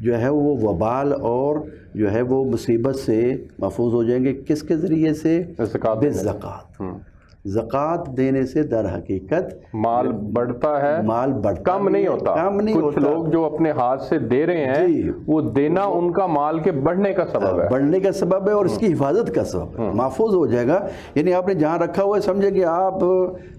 جو ہے وہ وبال اور جو ہے وہ مصیبت سے محفوظ ہو جائیں گے. کس کے ذریعے سے؟ بالزکوٰۃ. زکوٰۃ دینے سے در حقیقت مال بڑھتا ہے، مال بڑھتا کم نہیں ہوتا. کچھ لوگ جو اپنے ہاتھ سے دے رہے ہیں وہ دینا ان کا مال کے بڑھنے کا سبب ہے، بڑھنے کا سبب ہے اور اس کی حفاظت کا سبب ہے. محفوظ ہو جائے گا. یعنی آپ نے جہاں رکھا ہوا ہے سمجھے کہ آپ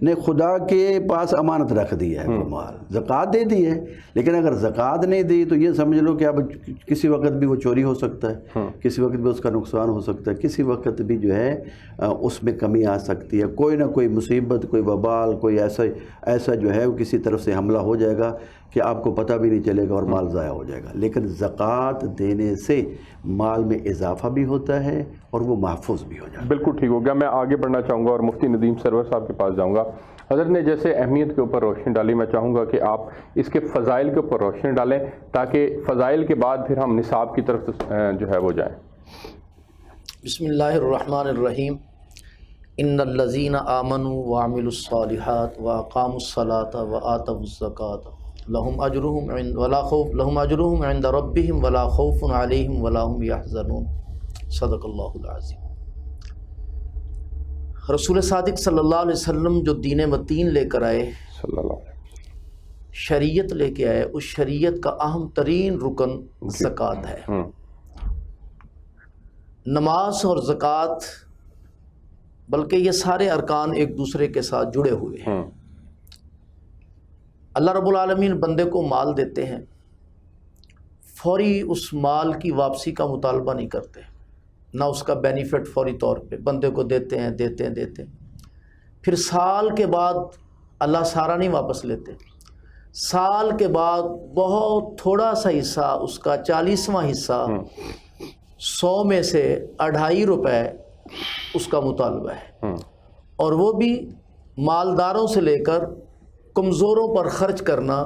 نے خدا کے پاس امانت رکھ دی ہے، وہ مال زکوٰۃ دے دی ہے. لیکن اگر زکوٰۃ نہیں دی تو یہ سمجھ لو کہ اب کسی وقت بھی وہ چوری ہو سکتا ہے، کسی وقت بھی اس کا نقصان ہو سکتا ہے، کسی وقت بھی جو ہے اس میں کمی آ سکتی ہے. کوئی نہ کوئی مصیبت، کوئی وبال، کوئی ایسا جو ہے وہ کسی طرف سے حملہ ہو جائے گا کہ آپ کو پتہ بھی نہیں چلے گا اور مال ضائع ہو جائے گا. لیکن زکوٰۃ دینے سے مال میں اضافہ بھی ہوتا ہے اور وہ محفوظ بھی ہو جاتا ہے. بالکل ٹھیک ہو گیا. میں آگے بڑھنا چاہوں گا اور مفتی ندیم سرور صاحب کے پاس جاؤں گا. حضرت نے جیسے اہمیت کے اوپر روشنی ڈالی، میں چاہوں گا کہ آپ اس کے فضائل کے اوپر روشنی ڈالیں تاکہ فضائل کے بعد پھر ہم نصاب کی طرف جو ہے وہ جائیں. بسم اللہ الرحمن الرحیم. ان الذین آمنوا وعملوا الصالحات واقاموا الصلاة وآتوا الزکاة لهم اجرهم عند ربهم ولا خوف علیہم ولا هم یحزنون. صدق اللہ العظیم. رسول صادق صلی اللہ علیہ وسلم جو دین متین لے کر آئے، صلی اللہ علیہ وسلم شریعت لے کے آئے، اس شریعت کا اہم ترین رکن زکوٰۃ ہے. نماز اور زکوٰۃ بلکہ یہ سارے ارکان ایک دوسرے کے ساتھ جڑے ہوئے ہیں. اللہ رب العالمین بندے کو مال دیتے ہیں، فوری اس مال کی واپسی کا مطالبہ نہیں کرتے، نہ اس کا بینیفٹ فوری طور پہ بندے کو دیتے ہیں. پھر سال کے بعد اللہ سارا نہیں واپس لیتے. سال کے بعد بہت تھوڑا سا حصہ، اس کا 40واں حصہ 100 میں سے 2.5 روپے اس کا مطالبہ ہے. اور وہ بھی مالداروں سے لے کر کمزوروں پر خرچ کرنا،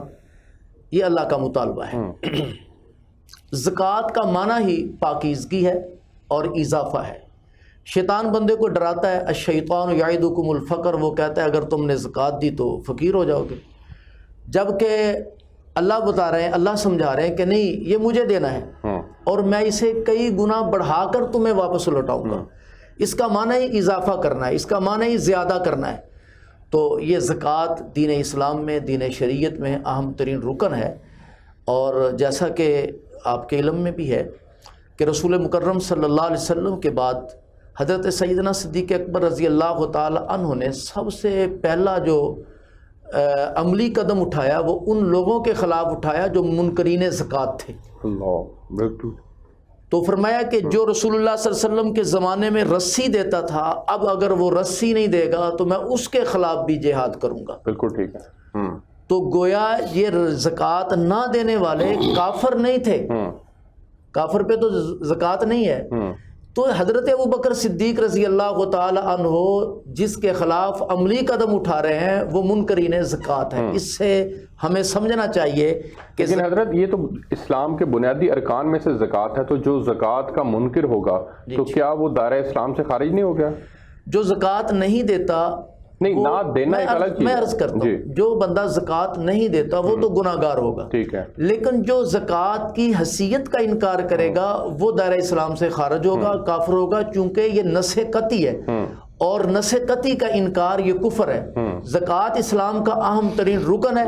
یہ اللہ کا مطالبہ ہے. زکوٰۃ کا معنی ہی پاکیزگی ہے اور اضافہ ہے. شیطان بندے کو ڈراتا ہے، الشیطان یعدکم الفقر، وہ کہتا ہے اگر تم نے زکوٰۃ دی تو فقیر ہو جاؤ گے. جبکہ اللہ بتا رہے ہیں، اللہ سمجھا رہے ہیں کہ نہیں، یہ مجھے دینا ہے اور میں اسے کئی گنا بڑھا کر تمہیں واپس لوٹاؤں گا. اس کا معنی ہی اضافہ کرنا ہے، اس کا معنی ہی زیادہ کرنا ہے. تو یہ زکوٰۃ دین اسلام میں، دین شریعت میں اہم ترین رکن ہے. اور جیسا کہ آپ کے علم میں بھی ہے کہ رسول مکرم صلی اللہ علیہ وسلم کے بعد حضرت سیدنا صدیق اکبر رضی اللہ تعالی عنہ نے سب سے پہلا جو عملی قدم اٹھایا وہ ان لوگوں کے خلاف اٹھایا جو منکرین زکوٰۃ تھے. تو فرمایا کہ جو رسول اللہ صلی اللہ علیہ وسلم کے زمانے میں رسی دیتا تھا، اب اگر وہ رسی نہیں دے گا تو میں اس کے خلاف بھی جہاد کروں گا. بالکل ٹھیک ہے. تو گویا یہ زکوٰۃ نہ دینے والے کافر نہیں تھے، کافر پہ تو زکوٰۃ نہیں ہے. تو حضرت ابوبکر صدیق رضی اللہ تعالی عنہ جس کے خلاف عملی قدم اٹھا رہے ہیں وہ منکرین زکوٰۃ ہے. اس سے ہمیں سمجھنا چاہیے کہ لیکن حضرت یہ تو اسلام کے بنیادی ارکان میں سے زکوٰۃ ہے، تو جو زکوٰۃ کا منکر ہوگا تو کیا وہ دائرہ اسلام سے خارج نہیں ہو گیا؟ جو زکوٰۃ نہیں دیتا، نہیں نہ دینا ایک الگ چیز. میں عرض کرتا ہوں جو بندہ زکوٰۃ نہیں دیتا وہ تو گناہ گار ہوگا. ٹھیک ہے. لیکن جو زکوٰۃ کی حیثیت کا انکار کرے گا وہ دائرہ اسلام سے خارج ہوگا، کافر ہوگا، چونکہ یہ نص قطعی ہے اور نص قطعی کا انکار یہ کفر ہے. زکوٰۃ اسلام کا اہم ترین رکن ہے،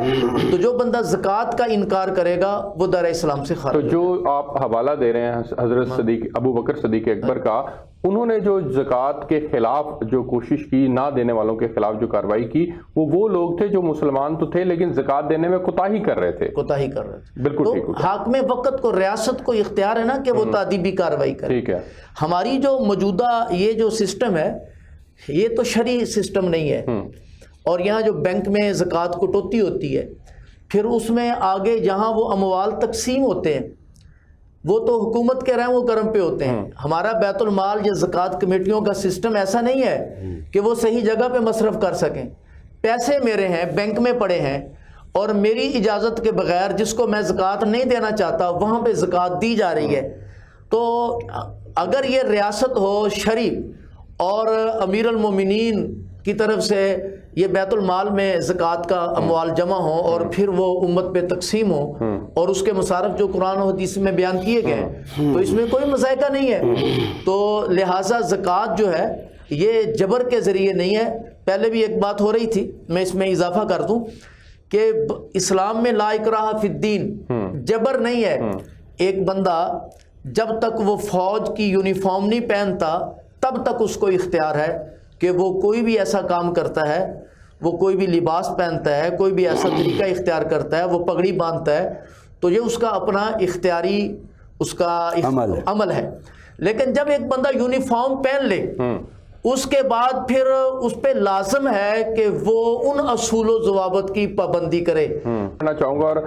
تو جو بندہ زکوٰۃ کا انکار کرے گا وہ دائرہ اسلام سے خارج. تو جو آپ حوالہ دے رہے ہیں حضرت ابو بکر صدیق اکبر کا، انہوں نے جو زکوٰۃ کے خلاف جو کوشش کی، نہ دینے والوں کے خلاف جو کارروائی کی، وہ لوگ تھے جو مسلمان تو تھے لیکن زکوٰۃ دینے میں کوتاہی کر رہے تھے. بالکل ٹھیک. حاکم وقت کو، ریاست کو اختیار ہے نا کہ وہ تادیبی کارروائی کرے. ٹھیک ہے. ہماری جو موجودہ یہ جو سسٹم ہے یہ تو شرعی سسٹم نہیں ہے. اور یہاں جو بینک میں زکوٰۃ کٹوتی ہوتی ہے، پھر اس میں آگے جہاں وہ اموال تقسیم ہوتے ہیں وہ تو حکومت کے رحم و کرم پہ ہوتے ہیں. ہمارا بیت المال یا زکوٰۃ کمیٹیوں کا سسٹم ایسا نہیں ہے کہ وہ صحیح جگہ پہ مصرف کر سکیں. پیسے میرے ہیں، بینک میں پڑے ہیں، اور میری اجازت کے بغیر جس کو میں زکوٰۃ نہیں دینا چاہتا وہاں پہ زکوٰۃ دی جا رہی ہے. تو اگر یہ ریاست ہو شرعی اور امیر المومنین کی طرف سے یہ بیت المال میں زکوٰۃ کا اموال جمع ہوں اور پھر وہ امت پہ تقسیم ہوں اور اس کے مصارف جو قرآن و حدیث میں بیان کیے گئے ہیں، تو اس میں کوئی مذائقہ نہیں ہے۔ تو لہٰذا زکوٰۃ جو ہے یہ جبر کے ذریعے نہیں ہے۔ پہلے بھی ایک بات ہو رہی تھی، میں اس میں اضافہ کر دوں کہ اسلام میں لا اکراہ فی الدین، جبر نہیں ہے۔ ایک بندہ جب تک وہ فوج کی یونیفارم نہیں پہنتا تب تک اس کو اختیار ہے کہ وہ کوئی بھی ایسا کام کرتا ہے، وہ کوئی بھی لباس پہنتا ہے، کوئی بھی ایسا طریقہ اختیار کرتا ہے، وہ پگڑی باندھتا ہے، تو یہ اس کا اپنا اختیاری اس کا عمل ہے۔ لیکن جب ایک بندہ یونیفارم پہن لے اس کے بعد پھر اس پہ لازم ہے کہ وہ ان اصول و ضوابط کی پابندی کرے۔ میں چاہوں گا، اور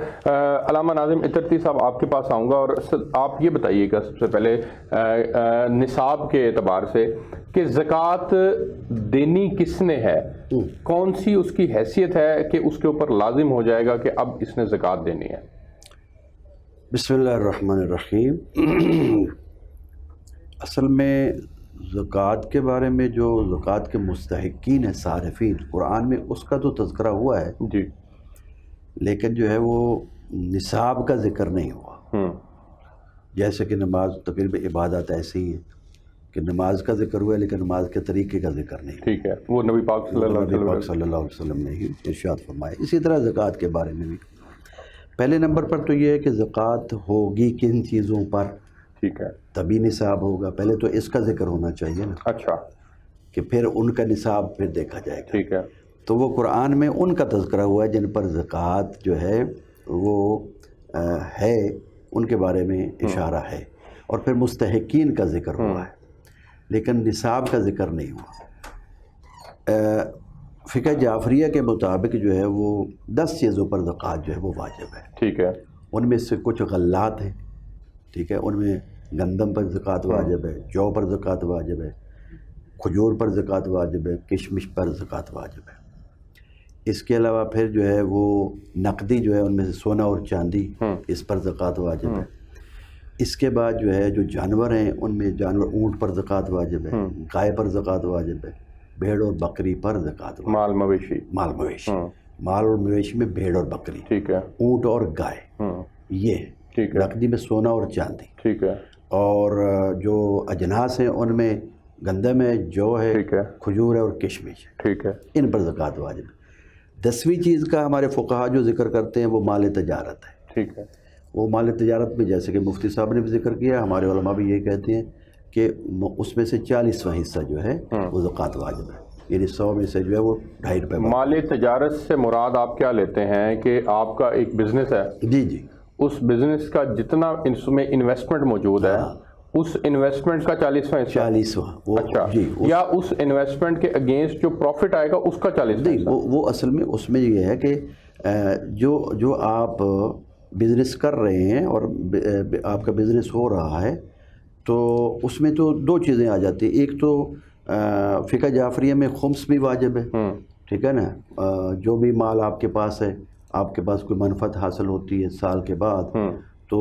علامہ ناظم اترتی صاحب آپ کے پاس آؤں گا، اور آپ یہ بتائیے گا سب سے پہلے نصاب کے اعتبار سے کہ زکوٰۃ دینی کس نے ہے، کون سی اس کی حیثیت ہے کہ اس کے اوپر لازم ہو جائے گا کہ اب اس نے زکوٰۃ دینی ہے؟ بسم اللہ الرحمن الرحیم۔ اصل میں زکوٰۃ کے بارے میں جو زکوٰۃ کے مستحقین ہیں صارفین، قرآن میں اس کا تو تذکرہ ہوا ہے جی، لیکن جو ہے وہ نصاب کا ذکر نہیں ہوا۔ جیسے کہ نماز تقریباً عبادت ایسی ہیں کہ نماز کا ذکر ہوا ہے لیکن نماز کے طریقے کا ذکر نہیں ہوا۔ ٹھیک ہے، وہ نبی پاک صلی اللہ علیہ وسلم نے ہی ارشاد فرمایا۔ اسی طرح زکوٰۃ کے بارے میں بھی پہلے نمبر پر تو یہ ہے کہ زکوٰۃ ہوگی کن چیزوں پر، ٹھیک ہے، تبھی نصاب ہوگا۔ پہلے تو اس کا ذکر ہونا چاہیے نا، اچھا، کہ پھر ان کا نصاب پھر دیکھا جائے گا۔ ٹھیک ہے، تو وہ قرآن میں ان کا تذکرہ ہوا ہے جن پر زکوٰۃ جو ہے وہ ہے، ان کے بارے میں اشارہ ہے، اور پھر مستحقین کا ذکر ہوا ہے لیکن نصاب کا ذکر نہیں ہوا۔ فقہ جعفریہ کے مطابق جو ہے وہ 10 چیزوں پر زکوٰۃ جو ہے وہ واجب ہے۔ ٹھیک ہے، ان میں سے کچھ غلات ہیں، ٹھیک ہے، ان میں گندم پر زکوٰۃ واجب ہے، جو پر زکوٰۃ واجب ہے، کھجور پر زکوٰۃ واجب ہے، کشمش پر زکوٰۃ واجب ہے۔ اس کے علاوہ پھر جو ہے وہ نقدی جو ہے ان میں سے سونا اور چاندی، اس پر زکوٰۃ واجب ہے۔ اس کے بعد جو ہے جو جانور ہیں ان میں جانور، اونٹ پر زکوٰۃ واجب ہے، گائے پر زکوٰۃ واجب ہے، بھیڑ اور بکری پر زکوٰۃ واجب ہے۔ مال مویشی، مال اور مویشی میں بھیڑ اور بکری، ٹھیک ہے، اونٹ اور گائے، یہ ٹھیک ہے، نقدی میں سونا اور چاندی، ٹھیک ہے، اور جو اجناس ہیں ان میں گندم ہے، جو ہے، ٹھیک ہے، کھجور ہے اور کشمش ہے، ٹھیک ہے، ان پر زکوٰۃ واجب ہے۔ 10ویں چیز کا ہمارے فقہا جو ذکر کرتے ہیں وہ مال تجارت ہے۔ ٹھیک ہے، وہ مال تجارت میں جیسے کہ مفتی صاحب نے بھی ذکر کیا، ہمارے علماء بھی یہ کہتے ہیں کہ اس میں سے 40واں حصہ جو ہے وہ زکوٰۃ واجب ہے، یعنی 100 میں سے جو ہے وہ 2.5 روپے۔ مال تجارت سے مراد آپ کیا لیتے ہیں کہ آپ کا ایک بزنس ہے، جی جی، اس بزنس کا جتنا اس میں انویسٹمنٹ موجود ہے اس انویسٹمنٹ کا 40واں حصہ، 40واں وہ، اچھا جی، یا اس انویسٹمنٹ کے اگینسٹ جو پروفٹ آئے گا اس کا 40واں نہیں، حصہ؟ وہ اصل میں اس میں یہ ہے کہ جو آپ بزنس کر رہے ہیں اور آپ کا بزنس ہو رہا ہے تو اس میں تو 2 چیزیں آ جاتی ہیں۔ ایک تو فقہ جعفریہ میں خمس بھی واجب ہے، ٹھیک ہے نا، جو بھی مال آپ کے پاس ہے، آپ کے پاس کوئی منفعت حاصل ہوتی ہے سال کے بعد تو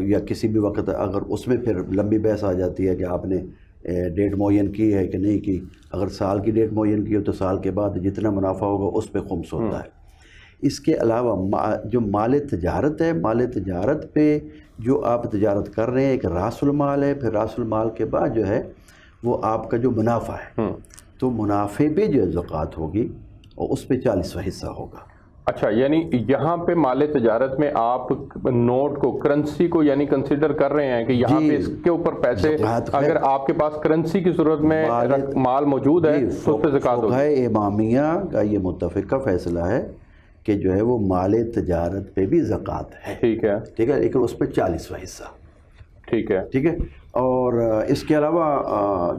یا کسی بھی وقت، اگر اس میں پھر لمبی بحث آ جاتی ہے کہ آپ نے ڈیٹ معین کی ہے کہ نہیں کی، اگر سال کی ڈیٹ معین کی ہو تو سال کے بعد جتنا منافع ہوگا اس پہ خمس ہوتا ہے۔ اس کے علاوہ جو مال تجارت ہے، مال تجارت پہ جو آپ تجارت کر رہے ہیں ایک راس المال ہے، پھر راس المال کے بعد جو ہے وہ آپ کا جو منافع ہے، تو منافع پہ جو زکوٰۃ ہوگی اور اس پہ 40واں حصہ ہوگا۔ اچھا، یعنی یہاں پہ مال تجارت میں آپ نوٹ کو، کرنسی کو یعنی کنسیڈر کر رہے ہیں کہ یہاں پہ اس کے اوپر پیسے، اگر آپ کے پاس کرنسی کی صورت میں مال موجود ہے تو اس پہ زکوٰۃ ہوگی۔ فقہ امامیہ کا یہ متفقہ فیصلہ ہے کہ جو ہے وہ مال تجارت پہ بھی زکوٰۃ ہے، ٹھیک ہے، ٹھیک ہے، لیکن اس پہ 40واں حصہ، ٹھیک ہے، ٹھیک ہے۔ اور اس کے علاوہ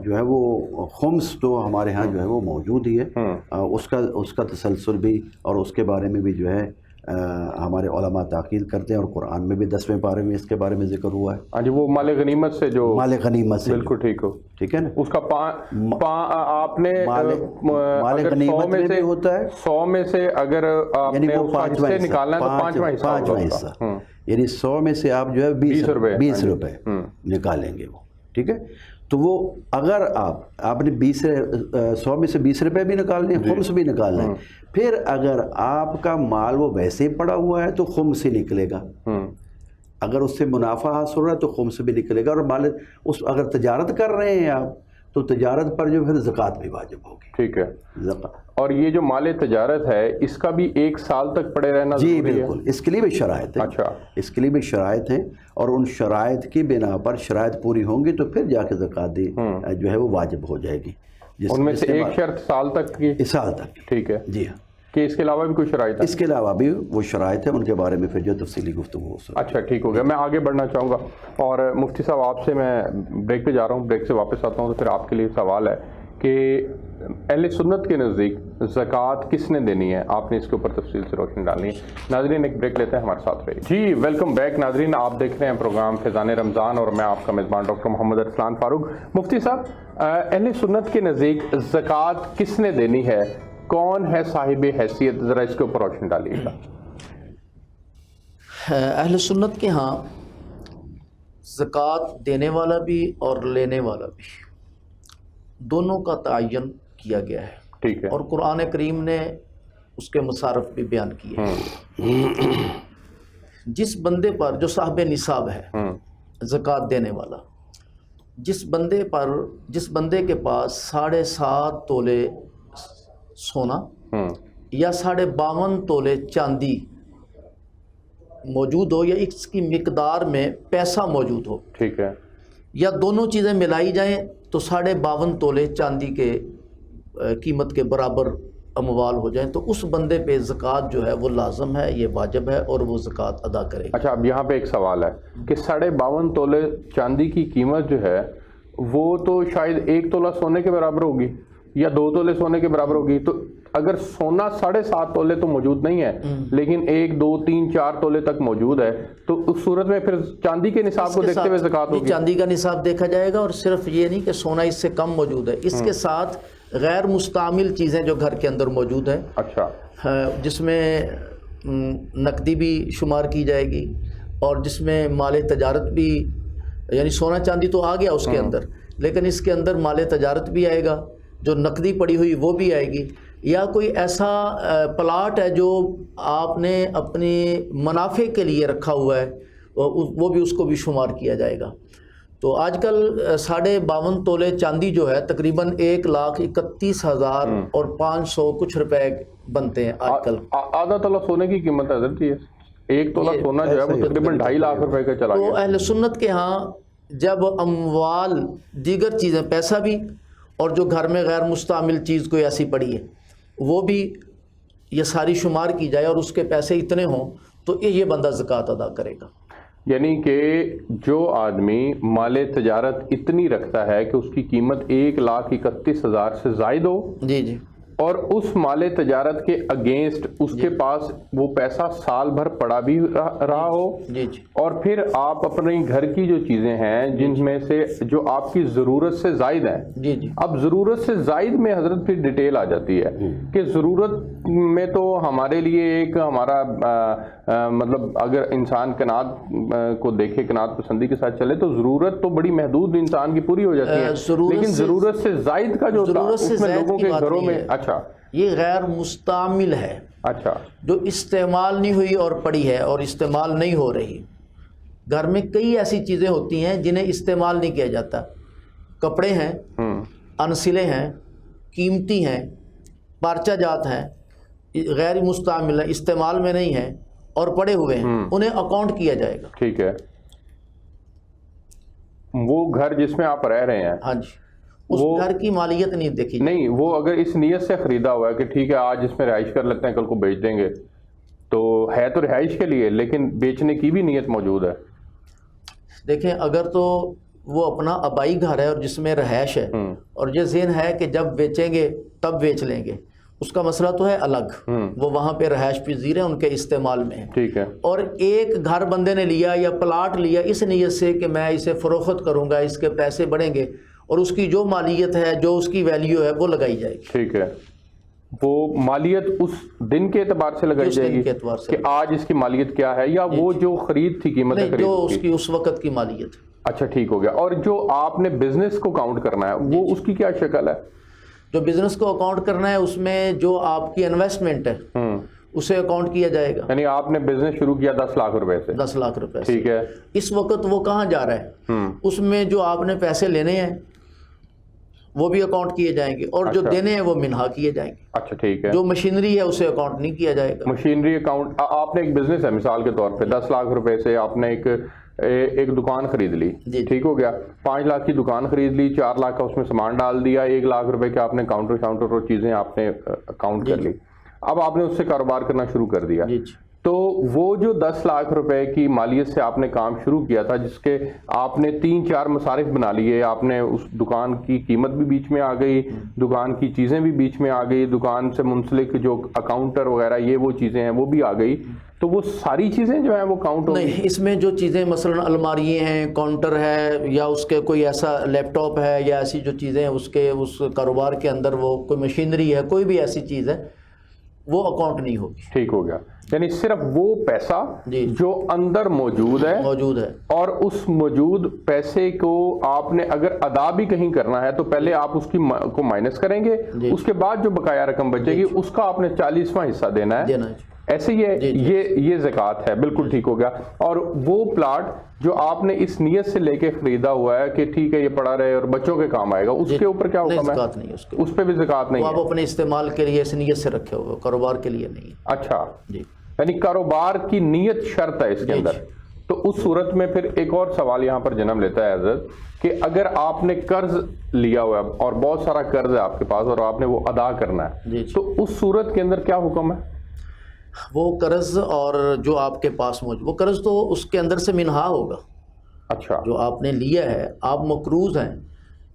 جو ہے وہ خمس تو ہمارے ہاں جو ہے وہ موجود ہی ہے، اس کا تسلسل بھی اور اس کے بارے میں بھی جو ہے ہمارے علماء تاکید کرتے ہیں، اور قرآن میں بھی 10ویں پارے میں اس کے بارے میں ذکر ہوا ہے۔ ہاں جی، وہ مال غنیمت سے، جو مال غنیمت سے، بالکل ٹھیک ہو، ٹھیک ہے نا، اس کا آپ نے مال غنیمت میں بھی ہوتا ہے، 100 میں سے اگر آپ یعنی نے وہ اس کا حصے نکالنا ہے تو 5واں حصہ، یعنی 100 میں سے آپ جو ہے 20 روپے نکالیں گے وہ، ٹھیک ہے۔ تو وہ اگر آپ نے 100 میں سے 20 روپے بھی نکالنے ہیں، خمس بھی نکالنا ہے. پھر اگر آپ کا مال وہ ویسے ہی پڑا ہوا ہے تو خمس ہی نکلے گا. اگر اس سے منافع حاصل ہو رہا ہے تو خمس بھی نکلے گا. اور مال اگر تجارت کر رہے ہیں آپ تو تجارت پر جو پھر زکوٰۃ بھی واجب ہوگی. ٹھیک ہے. اور یہ جو مال تجارت ہے اس کا بھی 1 سال تک پڑے رہنا جی ضروری ہے؟ بالکل، اس کے لیے بھی شرائط ہیں. اچھا، اس کے لیے بھی شرائط ہیں، اور ان شرائط کی بنا پر شرائط پوری ہوں گی تو پھر جا کے زکوٰۃ جو ہے وہ واجب ہو جائے گی. ان میں سے ایک شرط سال تک کی؟ سال تک. ٹھیک ہے. جی ہاں. کہ اس کے علاوہ بھی کوئی شرائط ہے؟ اس کے علاوہ بھی وہ شرائط ہیں، ان کے بارے میں پھر جو تفصیلی گفتگو ہو سکتی. اچھا ٹھیک ہو گیا. میں آگے بڑھنا چاہوں گا، اور مفتی صاحب آپ سے میں بریک پہ جا رہا ہوں، بریک سے واپس آتا ہوں تو پھر آپ کے لیے سوال ہے کہ اہل سنت کے نزدیک زکوٰۃ کس نے دینی ہے؟ آپ نے اس کے اوپر تفصیل سے روشنی ڈالنی ہے. ناظرین ایک بریک لیتے ہیں، ہمارے ساتھ رہیے. جی ویلکم بیک ناظرین، آپ دیکھ رہے ہیں پروگرام فیضان رمضان اور میں آپ کا میزبان ڈاکٹر محمد ارسلان فاروق. مفتی صاحب، اہل سنت کے نزدیک زکوٰۃ کس نے دینی ہے؟ کون ہے صاحب حیثیت؟ ذرا اس کے اوپر روشنی ڈالیے گا. اہل سنت کے ہاں زکوٰۃ دینے والا بھی اور لینے والا بھی دونوں کا تعین کیا گیا ہے. ٹھیک ہے. اور قرآن کریم نے اس کے مصارف بھی بیان کیے ہیں. جس بندے پر جو صاحب نصاب ہے زکوٰۃ دینے والا، جس بندے کے پاس 7.5 تولے سونا یا 52.5 تولے چاندی موجود ہو، یا اس کی مقدار میں پیسہ موجود ہو، ٹھیک ہے، یا دونوں چیزیں ملائی جائیں تو 52.5 تولے چاندی کے قیمت کے برابر اموال ہو جائیں، تو اس بندے پہ زکوٰۃ جو ہے وہ لازم ہے، یہ واجب ہے، اور وہ زکوٰۃ ادا کرے گا. اچھا، اب یہاں پہ ایک سوال ہے کہ 52.5 تولے چاندی کی قیمت جو ہے وہ تو شاید 1 تولہ سونے کے برابر ہوگی یا 2 تولے سونے کے برابر ہوگی. تو اگر سونا 7.5 تولے تو موجود نہیں ہے لیکن 1 2 3 4 تولے تک موجود ہے، تو اس صورت میں پھر چاندی کے نصاب کو دیکھتے ہوئے زکوٰۃ ہوگی؟ چاندی کا نصاب دیکھا جائے گا، اور صرف یہ نہیں کہ سونا اس سے کم موجود ہے، اس کے ساتھ غیر مستعمل چیزیں جو گھر کے اندر موجود ہیں، اچھا، جس میں نقدی بھی شمار کی جائے گی، اور جس میں مال تجارت بھی، یعنی سونا چاندی تو آ گیا اس کے اندر، لیکن اس کے اندر مال تجارت بھی آئے گا، جو نقدی پڑی ہوئی وہ بھی آئے گی، یا کوئی ایسا پلاٹ ہے جو آپ نے اپنی منافع کے لیے رکھا ہوا ہے، وہ بھی اس کو بھی شمار کیا جائے گا. تو آج کل 52.5 تولے چاندی جو ہے تقریباً 1,31,500 کچھ روپے بنتے ہیں آج کل. آدھا تولہ سونے کی قیمت ہے حضرت، 1 تولہ سونا جو ہے وہ تقریباً 2.5 لاکھ روپے کا چلا گیا. تو اہل سنت کے ہاں جب اموال دیگر چیزیں، پیسہ بھی اور جو گھر میں غیر مستعمل چیز کوئی ایسی پڑی ہے وہ بھی یہ ساری شمار کی جائے اور اس کے پیسے اتنے ہوں تو یہ بندہ زکوٰۃ ادا کرے گا. یعنی کہ جو آدمی مال تجارت اتنی رکھتا ہے کہ اس کی قیمت 1,31,000 سے زائد ہو، جی جی، اور اس مال تجارت کے اگینسٹ اس کے پاس وہ پیسہ سال بھر پڑا بھی رہا ہو، جی جی، اور پھر آپ اپنے گھر کی جو چیزیں ہیں جن میں سے جو آپ کی ضرورت سے زائد ہیں، جی جی، اب ضرورت سے زائد میں حضرت پھر ڈیٹیل آ جاتی ہے کہ ضرورت میں تو ہمارے لیے ایک ہمارا مطلب اگر انسان قناعت کو دیکھے، قناعت پسندی کے ساتھ چلے تو ضرورت تو بڑی محدود انسان کی پوری ہو جاتی ہے، لیکن ضرورت سے زائد کا جو اس میں لوگوں کے گھروں میں، اچھا، یہ غیر مستعمل ہے، اچھا، جو استعمال نہیں ہوئی اور پڑی ہے اور استعمال نہیں ہو رہی. گھر میں کئی ایسی چیزیں ہوتی ہیں جنہیں استعمال نہیں کیا جاتا، کپڑے ہیں، انسلے ہیں، قیمتی ہیں، پارچہ جات ہیں، غیر مستعمل ہیں، استعمال میں نہیں ہیں اور پڑے ہوئے ہیں، انہیں اکاؤنٹ کیا جائے گا. ٹھیک ہے. وہ گھر جس میں آپ رہ رہے ہیں، ہاں جی، اس گھر کی مالیت نہیں دیکھی نہیں، وہ اگر اس نیت سے خریدا ہوا ہے کہ ٹھیک ہے آج اس میں رہائش کر لیتے ہیں کل کو بیچ دیں گے، تو ہے تو رہائش کے لیے لیکن بیچنے کی بھی نیت موجود ہے. دیکھیں اگر تو وہ اپنا آبائی گھر ہے اور جس میں رہائش ہے اور یہ ذہن ہے کہ جب بیچیں گے تب بیچ لیں گے، اس کا مسئلہ تو ہے الگ، وہ وہاں پہ رہائش پذیر ہیں، ان کے استعمال میں ہے. ٹھیک ہے. اور ایک گھر بندے نے لیا یا پلاٹ لیا اس نیت سے کہ میں اسے فروخت کروں گا، اس کے پیسے بڑھیں گے، اور اس کی جو مالیت ہے، جو اس کی ویلیو ہے وہ لگائی جائے گی. ٹھیک ہے. وہ مالیت اس دن کے اعتبار سے لگائی جائے گی کہ آج اس کی مالیت کیا ہے، یا وہ جو خرید تھی قیمت خرید جو اس کی اس وقت کی مالیت. اچھا ٹھیک ہو گیا. اور جو آپ نے بزنس کو کاؤنٹ کرنا ہے وہ اس کی کیا شکل ہے؟ جو بزنس کو اکاؤنٹ کرنا ہے اس میں جو آپ کی انویسٹمنٹ ہے اسے اکاؤنٹ کیا جائے گا. یعنی آپ نے بزنس شروع کیا 10 لاکھ روپے سے. 10 لاکھ روپے سے. ٹھیک ہے. اس وقت وہ کہاں جا رہا ہے؟ اس میں جو آپ نے پیسے لینے ہیں وہ بھی اکاؤنٹ کیے جائیں گے اور جو دینے ہیں وہ منہا کیے جائیں گے. اچھا ٹھیک ہے. جو مشینری ہے اسے اکاؤنٹ نہیں کیا جائے گا. Machinery account. آپ نے ایک بزنس ہے مثال کے طور پہ 10 لاکھ روپے سے آپ نے ایک دکان خرید لی. ٹھیک ہو گیا. 5 لاکھ کی دکان خرید لی, 4 لاکھ کا اس میں سامان ڈال دیا, 1 لاکھ روپے کے آپ نے کاؤنٹر اور چیزیں آپ نے اکاؤنٹ کر لی. اب آپ نے اس سے کاروبار کرنا شروع کر دیا. تو وہ جو 10 لاکھ روپے کی مالیت سے آپ نے کام شروع کیا تھا, جس کے آپ نے 3-4 مصارف بنا لیے, آپ نے اس دکان کی قیمت بھی بیچ میں آ گئی, دکان کی چیزیں بھی بیچ میں آ گئی, دکان سے منسلک جو اکاؤنٹر وغیرہ یہ وہ چیزیں ہیں وہ بھی آ گئی, تو وہ ساری چیزیں جو ہیں وہ کاؤنٹ نہیں. اس میں جو چیزیں مثلا الماری ہیں, کاؤنٹر ہے, یا اس کے کوئی ایسا لیپ ٹاپ ہے, یا ایسی جو چیزیں ہیں اس کاروبار کے اندر وہ کوئی مشینری ہے, کوئی بھی ایسی چیز ہے وہ اکاؤنٹ نہیں ہوگی. ٹھیک ہو گیا. یعنی صرف وہ پیسہ جو اندر موجود ہے اور اس موجود پیسے کو آپ نے اگر ادا بھی کہیں کرنا ہے تو پہلے آپ اس کی کو مائنس کریں گے, اس کے بعد جو بقایا رقم بچے گی اس کا آپ نے 40واں حصہ دینا ہے. ایسے یہ زکوٰۃ ہے. بالکل ٹھیک ہو گیا. اور وہ پلاٹ جو آپ نے اس نیت سے لے کے خریدا ہوا ہے کہ ٹھیک ہے یہ پڑا رہے اور بچوں کے کام آئے گا, اس کے اوپر کیا حکم ہے؟ اس پہ بھی زکوٰۃ نہیں ہے. آپ اپنے استعمال کے لیے اس نیت سے رکھے ہوئے, کاروبار کے لیے نہیں. اچھا جی. یعنی کاروبار کی نیت شرط ہے اس کے اندر. تو اس صورت میں پھر ایک اور سوال یہاں پر جنم لیتا ہے حضرت, کہ اگر آپ نے قرض لیا ہوا ہے اور بہت سارا قرض ہے آپ کے پاس اور آپ نے وہ ادا کرنا ہے, تو اس صورت کے اندر کیا حکم ہے؟ وہ قرض اور جو آپ کے پاس موجود, وہ قرض تو اس کے اندر سے منہا ہوگا. اچھا. جو آپ نے لیا ہے, آپ مقروض ہیں,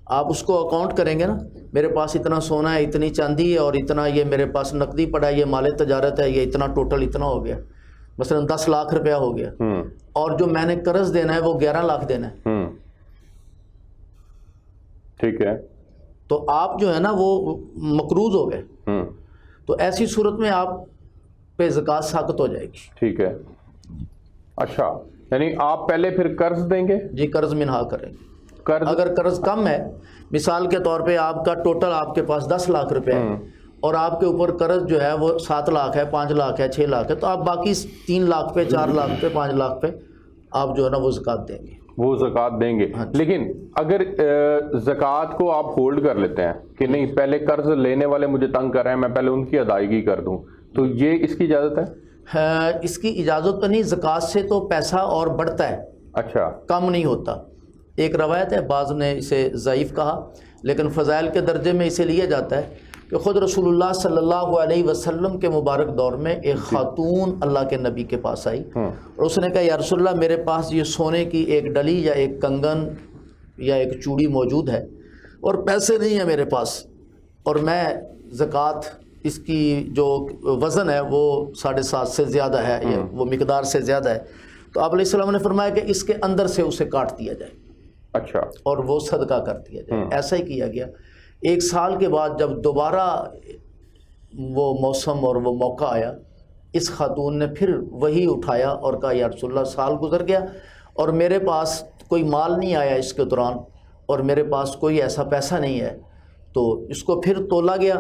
آپ اس کو اکاؤنٹ کریں گے نا, میرے پاس اتنا سونا ہے, اتنی چاندی ہے, اور اتنا یہ میرے پاس نقدی پڑا ہے, یہ مال تجارت ہے, یہ اتنا ٹوٹل اتنا ہو گیا, مثلا 10 لاکھ روپیہ ہو گیا, اور جو میں نے قرض دینا ہے وہ 11 لاکھ دینا ہے. ٹھیک ہے. تو آپ جو ہے نا وہ مقروض ہو گئے. تو ایسی صورت میں آپ پہ زکوٰۃ ساقط ہو جائے گی. ٹھیک ہے. اچھا, یعنی آپ پہلے پھر قرض دیں گے؟ جی, قرض منہا کریں گے. اگر قرض کم ہے, مثال کے طور پہ آپ کا ٹوٹل آپ کے پاس 10 لاکھ روپے ہے اور آپ کے اوپر قرض جو ہے وہ 7 لاکھ ہے, 5 لاکھ ہے, 6 لاکھ ہے, تو آپ باقی 3 لاکھ پہ, 4 لاکھ پہ, 5 لاکھ پہ آپ جو ہے نا وہ زکوٰۃ دیں گے. وہ زکوٰۃ دیں گے. لیکن اگر زکوٰۃ کو آپ ہولڈ کر لیتے ہیں کہ نہیں پہلے قرض لینے والے مجھے تنگ کر رہے ہیں, میں پہلے ان کی ادائیگی کر دوں, تو یہ اس کی اجازت ہے؟ اس کی اجازت تو نہیں. زکوٰۃ سے تو پیسہ اور بڑھتا ہے. اچھا. کم نہیں ہوتا. ایک روایت ہے, بعض نے اسے ضعیف کہا, لیکن فضائل کے درجے میں اسے لیا جاتا ہے کہ خود رسول اللہ صلی اللہ علیہ وسلم کے مبارک دور میں ایک خاتون اللہ کے نبی کے پاس آئی اور اس نے کہا یا رسول اللہ میرے پاس یہ سونے کی ایک ڈلی یا ایک کنگن یا ایک چوڑی موجود ہے اور پیسے نہیں ہیں میرے پاس, اور میں زکوٰۃ اس کی جو وزن ہے وہ 7.5 سے زیادہ ہے, یا وہ مقدار سے زیادہ ہے, تو آپ علیہ السلام نے فرمایا کہ اس کے اندر سے اسے کاٹ دیا جائے. اچھا. اور وہ صدقہ کر دیا جائے. ایسا ہی کیا گیا. 1 سال کے بعد جب دوبارہ وہ موسم اور وہ موقع آیا, اس خاتون نے پھر وہی اٹھایا اور کہا یا رسول اللہ سال گزر گیا اور میرے پاس کوئی مال نہیں آیا اس کے دوران, اور میرے پاس کوئی ایسا پیسہ نہیں ہے. تو اس کو پھر تولا گیا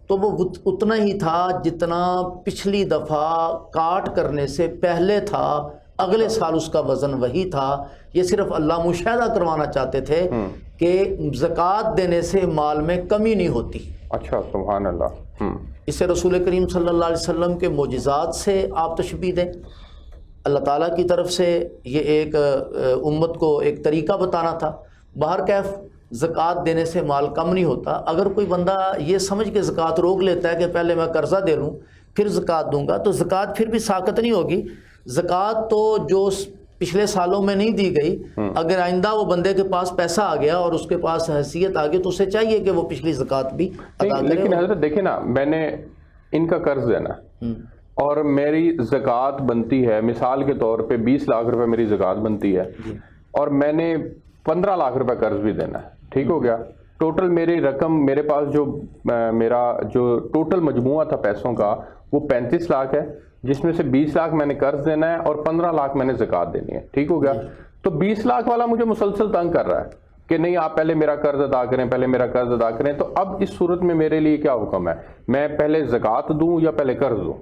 تو وہ اتنا ہی تھا جتنا پچھلی دفعہ کاٹ کرنے سے پہلے تھا, اگلے سال اس کا وزن وہی تھا. یہ صرف اللہ مشاہدہ کروانا چاہتے تھے کہ زکوٰۃ دینے سے مال میں کمی نہیں ہوتی. اچھا, سبحان اللہ. اسے رسول کریم صلی اللہ علیہ وسلم کے معجزات سے آپ تشبیہ دیں. اللہ تعالیٰ کی طرف سے یہ ایک امت کو ایک طریقہ بتانا تھا. بہرکیف زکوٰۃ دینے سے مال کم نہیں ہوتا. اگر کوئی بندہ یہ سمجھ کے زکوٰۃ روک لیتا ہے کہ پہلے میں قرضہ دے لوں پھر زکوٰۃ دوں گا, تو زکوٰۃ پھر بھی ساقط نہیں ہوگی. زکوٰۃ تو جو پچھلے سالوں میں نہیں دی گئی, اگر آئندہ وہ بندے کے پاس پیسہ آ گیا اور اس کے پاس حیثیت آ گئی تو اسے چاہیے کہ وہ پچھلی زکوٰۃ بھی ادا کرے. لیکن حضرت دیکھیں نا, میں نے ان کا قرض دینا اور میری زکوٰۃ بنتی ہے, مثال کے طور پہ 20 لاکھ روپے میری زکوٰۃ بنتی ہے, اور میں نے 15 لاکھ روپے قرض بھی دینا ہے. ٹھیک ہو گیا. ٹوٹل میری رقم, میرے پاس جو میرا جو ٹوٹل مجموعہ تھا پیسوں کا وہ 35 لاکھ ہے, جس میں سے 20 لاکھ میں نے قرض دینا ہے اور 15 لاکھ میں نے زکوٰۃ دینی ہے. ٹھیک ہو گیا. تو 20 لاکھ والا مجھے مسلسل تنگ کر رہا ہے کہ نہیں آپ پہلے میرا قرض ادا کریں، پہلے میرا قرض ادا کریں، تو اب اس صورت میں میرے لیے کیا حکم ہے؟ میں پہلے زکوٰۃ دوں یا پہلے قرض دوں؟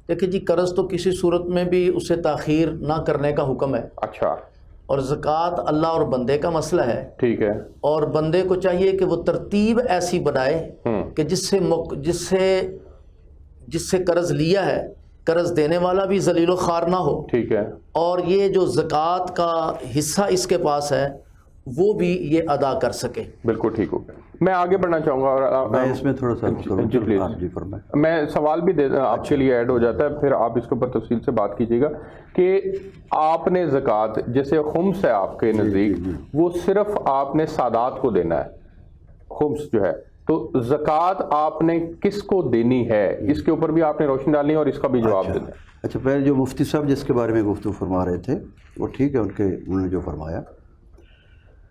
دیکھیں جی، قرض تو کسی صورت میں بھی اسے تاخیر نہ کرنے کا حکم ہے. اچھا. اور زکوٰۃ اللہ اور بندے کا مسئلہ ہے. ٹھیک ہے. اور بندے کو چاہیے کہ وہ ترتیب ایسی بنائے کہ جس سے قرض لیا ہے، قرض دینے والا بھی ذلیل و خوار نہ ہو. ٹھیک ہے. اور یہ جو زکوٰۃ کا حصہ اس کے پاس ہے وہ بھی یہ ادا کر سکے. بالکل ٹھیک ہو گیا. میں آگے بڑھنا چاہوں گا اور میں اس میں تھوڑا سا جی پلیز میں سوال بھی آپ کے لیے ایڈ ہو جاتا ہے، پھر آپ اس کے اوپر تفصیل سے بات کیجیے گا کہ آپ نے زکوٰۃ جیسے خمس ہے آپ کے نزدیک، وہ صرف آپ نے سادات کو دینا ہے، خمس جو ہے، تو زکوٰۃ آپ نے کس کو دینی ہے؟ اس کے اوپر بھی آپ نے روشنی ڈالنی ہے اور اس کا بھی جواب دینا ہے. اچھا، پہلے جو مفتی صاحب جس کے بارے میں گفتگو فرما رہے تھے وہ ٹھیک ہے، انہوں نے جو فرمایا،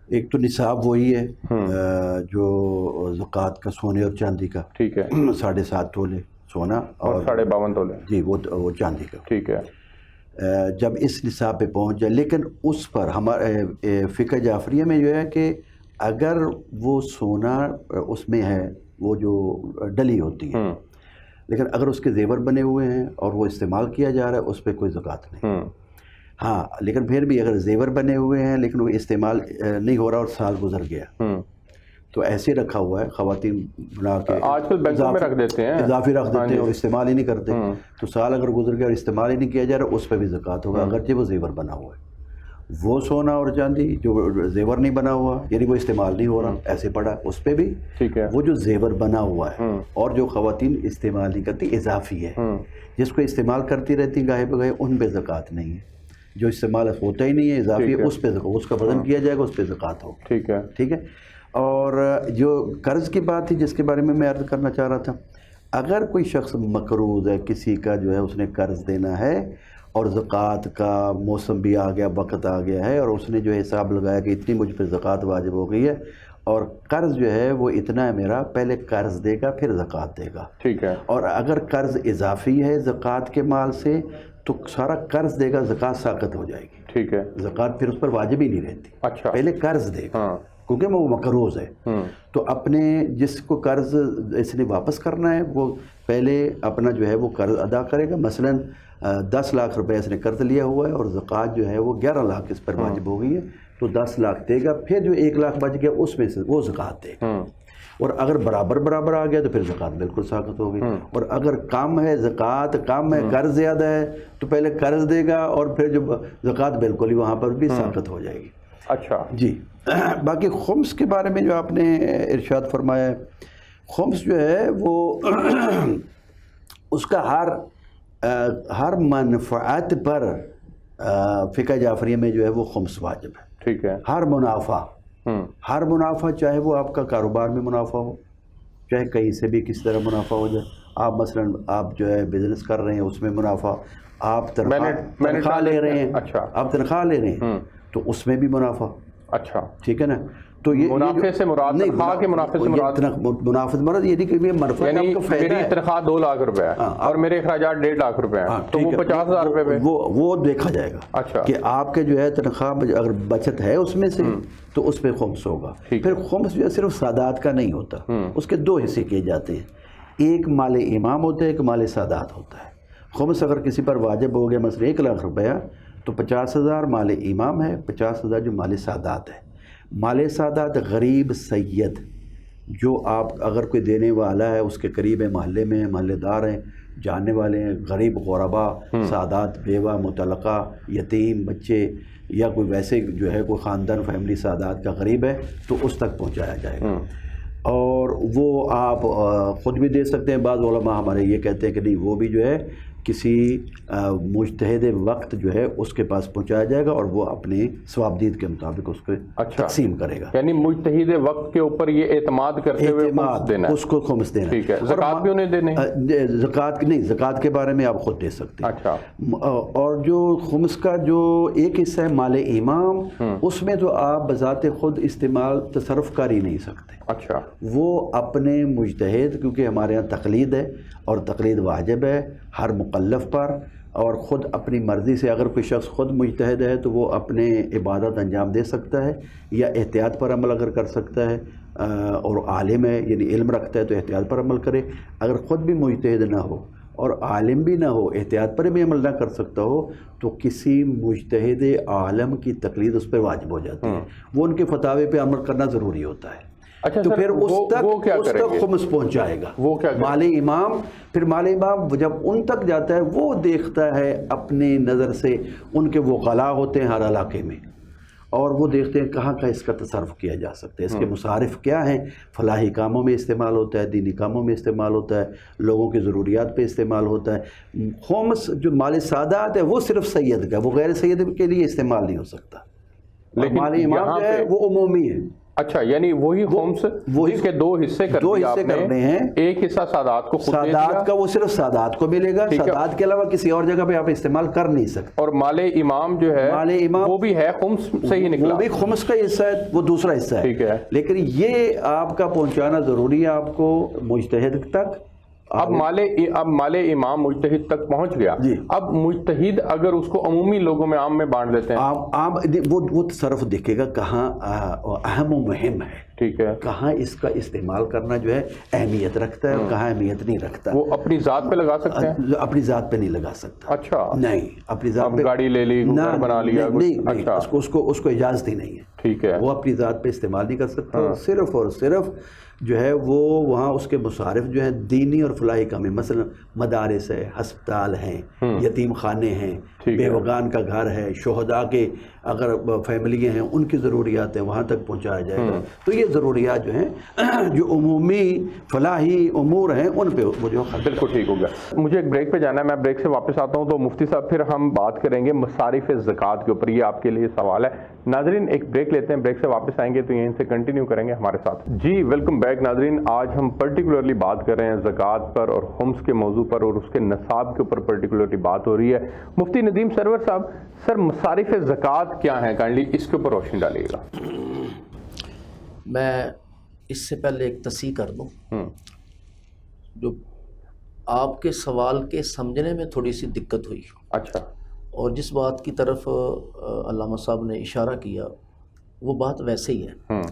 ایک تو نصاب وہی ہے جو زکوٰۃ کا سونے اور چاندی کا. ٹھیک ہے. 7.5 تولے سونا اور 52 تولے جی وہ چاندی کا. ٹھیک ہے. جب اس نصاب پہ پہنچ جائے، لیکن اس پر ہمارے فقہ جعفریہ میں جو ہے کہ اگر وہ سونا اس میں ہے، وہ جو ڈلی ہوتی ہے، لیکن اگر اس کے زیور بنے ہوئے ہیں اور وہ استعمال کیا جا رہا ہے، اس پہ کوئی زکوٰۃ نہیں. ہاں، لیکن پھر بھی اگر زیور بنے ہوئے ہیں لیکن وہ استعمال نہیں ہو رہا اور سال گزر گیا تو ایسے رکھا ہوا ہے، خواتین بنا کے آج کل بینکوں میں رکھ دیتے ہیں، اضافی رکھ دیتے ہیں اور استعمال ہی نہیں کرتے، تو سال اگر گزر گیا اور استعمال ہی نہیں کیا جا رہا، اس پہ بھی زکوٰۃ ہوگا اگرچہ وہ زیور بنا ہوا ہے. وہ سونا اور چاندی جو زیور نہیں بنا ہوا، یعنی وہ استعمال نہیں ہو رہا، ایسے پڑا، اس پہ بھی ٹھیک ہے. وہ جو زیور بنا ہوا ہے اور جو خواتین استعمال نہیں کرتی، اضافی ہے، جس کو استعمال کرتی رہتی گاہے بگاہے، ان پہ زکوٰۃ نہیں ہے. جو استعمال ہوتا ہی نہیں ہے، اضافی ہے، اس پہ اس کا وزن کیا جائے گا، اس پہ زکوٰۃ ہو. ٹھیک ہے. ٹھیک ہے. اور جو قرض کی بات تھی جس کے بارے میں عرض کرنا چاہ رہا تھا، اگر کوئی شخص مقروض ہے، کسی کا جو ہے اس نے قرض دینا ہے اور زکوٰۃ کا موسم بھی آ گیا، وقت آ گیا ہے، اور اس نے جو حساب لگایا کہ اتنی مجھ پہ زکوٰۃ واجب ہو گئی ہے اور قرض جو ہے وہ اتنا ہے میرا، پہلے قرض دے گا پھر زکوٰۃ دے گا. ٹھیک ہے. اور اگر قرض اضافی ہے زکوٰۃ کے مال سے تو سارا قرض دے گا، زکوٰۃ ساقط ہو جائے گی. ٹھیک ہے. زکوٰۃ پھر اس پر واجب ہی نہیں رہتی. اچھا. پہلے قرض دے گا کیونکہ وہ مقروض ہے. تو اپنے جس کو قرض اس نے واپس کرنا ہے وہ پہلے اپنا جو ہے وہ قرض ادا کرے گا. مثلاً 10 لاکھ روپے اس نے قرض لیا ہوا ہے اور زکوٰۃ جو ہے وہ 11 لاکھ اس پر واجب ہو گئی ہے، تو 10 لاکھ دے گا، پھر جو 1 لاکھ بچ گیا اس میں سے وہ زکوٰۃ دے گا. اور اگر برابر آ گیا تو پھر زکوٰۃ بالکل ساقط ہوگی. اور اگر کم ہے زکوٰۃ کم ہے، قرض زیادہ ہے، تو پہلے قرض دے گا اور پھر جو زکوٰۃ بالکل ہی وہاں پر بھی ساقط ہو جائے گی. اچھا جی. باقی خمس کے بارے میں جو آپ نے ارشاد فرمایا ہے، خمس جو ہے وہ اس کا ہر منفعت پر فقہ جعفریہ میں جو ہے وہ خمس واجب ہے. ٹھیک ہے. ہر منافع چاہے وہ آپ کا کاروبار میں منافع ہو، چاہے کہیں سے بھی کس طرح منافع ہو جائے. آپ مثلاً آپ جو ہے بزنس کر رہے ہیں، اس میں منافع، آپ تنخواہ لے رہے ہیں، آپ تنخواہ لے رہے ہیں تو اس میں بھی منافع. اچھا ٹھیک ہے نا. تو یہ منافع سے مراد تنخواہ کے منافع سے مراد منافع مراد یہ نہیں کہ منافع یعنی میری تنخواہ 2 لاکھ روپے ہے اور میرے اخراجات 1.5 لاکھ روپے ہیں تو وہ 50,000 روپے پہ وہ دیکھا جائے گا. اچھا. کہ آپ کے جو ہے تنخواہ اگر بچت ہے اس میں سے تو اس پہ خمس ہوگا. پھر خمس جو ہے صرف سادات کا نہیں ہوتا، اس کے 2 حصے کیے جاتے ہیں. ایک مال امام ہوتا ہے، ایک مال سادات ہوتا ہے. خمس اگر کسی پر واجب ہو گیا مثلا 1 لاکھ روپیہ تو 50,000 مال امام ہے، 50,000 جو مال سادات ہے. مال سادات غریب سید، جو آپ اگر کوئی دینے والا ہے اس کے قریب ہے، محلے میں ہیں، محلے دار ہیں، جاننے والے ہیں، غریب غربا، سادات بیوہ، مطلقہ، یتیم بچے، یا کوئی ویسے جو ہے کوئی خاندان فیملی سادات کا غریب ہے تو اس تک پہنچایا جائے گا. اور وہ آپ خود بھی دے سکتے ہیں. بعض علماء ہمارے یہ کہتے ہیں کہ نہیں، وہ بھی جو ہے کسی مجتہد وقت جو ہے اس کے پاس پہنچایا جائے گا اور وہ اپنے ثوابدید کے مطابق اس کو تقسیم کرے گا. یعنی مجتہد وقت کے اوپر یہ اعتماد کرتے ہوئے خمس دینا ہے، اس کو خمس دینا. ٹھیک ہے. زکوٰۃ بھی انہیں دینے ہیں؟ زکوٰۃ نہیں، زکوٰۃ کے بارے میں آپ خود دے سکتے ہیں. اچھا. اور جو خمس کا جو ایک حصہ ہے مال امام، اس میں تو آپ بذات خود استعمال تصرف کر ہی نہیں سکتے. اچھا. وہ اپنے مجتہد، کیونکہ ہمارے یہاں تقلید ہے اور تقلید واجب ہے ہر مکلف پر، اور خود اپنی مرضی سے اگر کوئی شخص خود مجتہد ہے تو وہ اپنے عبادت انجام دے سکتا ہے، یا احتیاط پر عمل اگر کر سکتا ہے، اور عالم ہے یعنی علم رکھتا ہے تو احتیاط پر عمل کرے۔ اگر خود بھی مجتہد نہ ہو اور عالم بھی نہ ہو، احتیاط پر بھی عمل نہ کر سکتا ہو، تو کسی مجتہد عالم کی تقلید اس پہ واجب ہو جاتی ہے، وہ ان کے فتاوے پہ عمل کرنا ضروری ہوتا ہے۔ اچھا تو سر، پھر اس وہ تک خمس پہنچ جائے گا۔ وہ کیا مال امام، پھر مال امام جب ان تک جاتا ہے وہ دیکھتا ہے اپنی نظر سے، ان کے وکلاء ہوتے ہیں ہر علاقے میں، اور وہ دیکھتے ہیں کہاں کا اس کا تصرف کیا جا سکتا ہے، اس کے مصارف کیا ہیں، فلاحی کاموں میں استعمال ہوتا ہے، دینی کاموں میں استعمال ہوتا ہے، لوگوں کی ضروریات پہ استعمال ہوتا ہے۔ خمس جو مال سادات ہے وہ صرف سید کا، وہ غیر سید کے لیے استعمال نہیں ہو سکتا، لیکن مال امام جو ہے وہ عمومی ہے۔ اچھا، یعنی وہی خمس جس کے دو حصے کر دیا آپ نے، کرنے ہیں، ایک حصہ سادات کو خود دے دیا، سادات کا وہ صرف سادات کو ملے گا، سادات کے علاوہ کسی اور جگہ پہ آپ استعمال کر نہیں سکتے۔ اور مال امام جو ہے مال امام وہ بھی ہے خمس سے ہی نکلا، وہ بھی خمس کا حصہ ہے، وہ دوسرا حصہ ہے، ٹھیک ہے۔ لیکن یہ آپ کا پہنچانا ضروری ہے آپ کو مجتہد تک۔ اب مال امام مجتہد تک پہنچ گیا، جی۔ اب مجتہد اگر اس کو عمومی لوگوں میں عام میں بانٹ دیتے ہیں، عام وہ تصرف دیکھے گا کہاں اہم و مہم ہے، ٹھیک ہے، کہاں اس کا استعمال کرنا جو ہے اہمیت رکھتا ہے اور کہاں اہمیت نہیں رکھتا۔ وہ اپنی ذات پہ لگا سکتے ہیں؟ اپنی ذات پہ نہیں لگا سکتا۔ اچھا، نہیں، اپنی ذات اب پہ گاڑی لے لی، گھر بنا لیا، نہیں، اچھا، اس کو اجازت ہی نہیں ہے، ٹھیک ہے، وہ اپنی ذات پہ استعمال نہیں کر سکتا، صرف اور صرف جو ہے وہ وہاں اس کے مصارف جو ہے دینی اور فلاحی کام ہے، مثلا مدارس ہے، ہسپتال ہیں، یتیم خانے ہیں، بیوگان کا گھر ہے، شہداء کے اگر فیملی ہیں ان کی ضروریات ہیں وہاں تک پہنچایا جائے گا۔ تو یہ ضروریات جو ہیں جو عمومی فلاحی امور ہیں ان پہ وہ جو بالکل ٹھیک ہو گیا۔ مجھے ایک بریک پہ جانا ہے، میں بریک سے واپس آتا ہوں تو مفتی صاحب پھر ہم بات کریں گے مصارف زکوٰۃ کے اوپر، یہ آپ کے لیے سوال ہے۔ ناظرین ایک بریک لیتے ہیں، بریک سے واپس آئیں گے تو یہیں سے کنٹینیو کریں گے ہمارے ساتھ۔ جی ویلکم بیک ناظرین، آج ہم پرٹیکولرلی بات کر رہے ہیں زکوٰۃ پر اور خمس کے موضوع پر، اور اس کے نصاب کے اوپر پرٹیکولرلی بات ہو رہی ہے۔ مفتی ندیم سرور صاحب، سر مصارف زکوٰۃ کیا ہیں کائنڈلی اس کے اوپر روشنی ڈالیے گا۔ میں اس سے پہلے ایک تصحیح کر دوں، جو آپ کے سوال کے سمجھنے میں تھوڑی سی دقت ہوئی، اچھا، اور جس بات کی طرف علامہ صاحب نے اشارہ کیا وہ بات ویسے ہی ہے،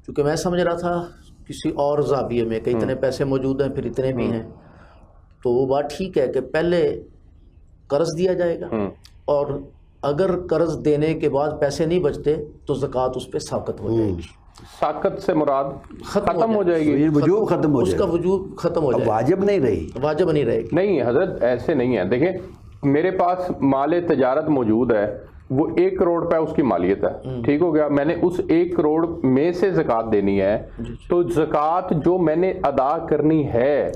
کیونکہ میں سمجھ رہا تھا کسی اور زاویے میں کہ اتنے پیسے موجود ہیں پھر اتنے بھی ہیں، تو وہ بات ٹھیک ہے کہ پہلے قرض دیا جائے گا، اور اگر قرض دینے کے بعد پیسے نہیں بچتے تو زکوٰۃ اس پہ ساقط ہو جائے گی۔ ساقط سے مراد ختم ہو جائے گی، وجوب ختم ہو اس جائے کا گا، وجوب ختم ہو جائے گا، واجب نہیں رہی، واجب نہیں رہے گی۔ نہیں حضرت ایسے نہیں ہے، دیکھیں میرے پاس مال تجارت موجود ہے، وہ 1 کروڑ روپے اس کی مالیت ہے، ٹھیک ہو گیا، میں نے اس 1 کروڑ میں سے زکوٰۃ دینی ہے، تو زکوٰۃ جو میں نے ادا کرنی ہے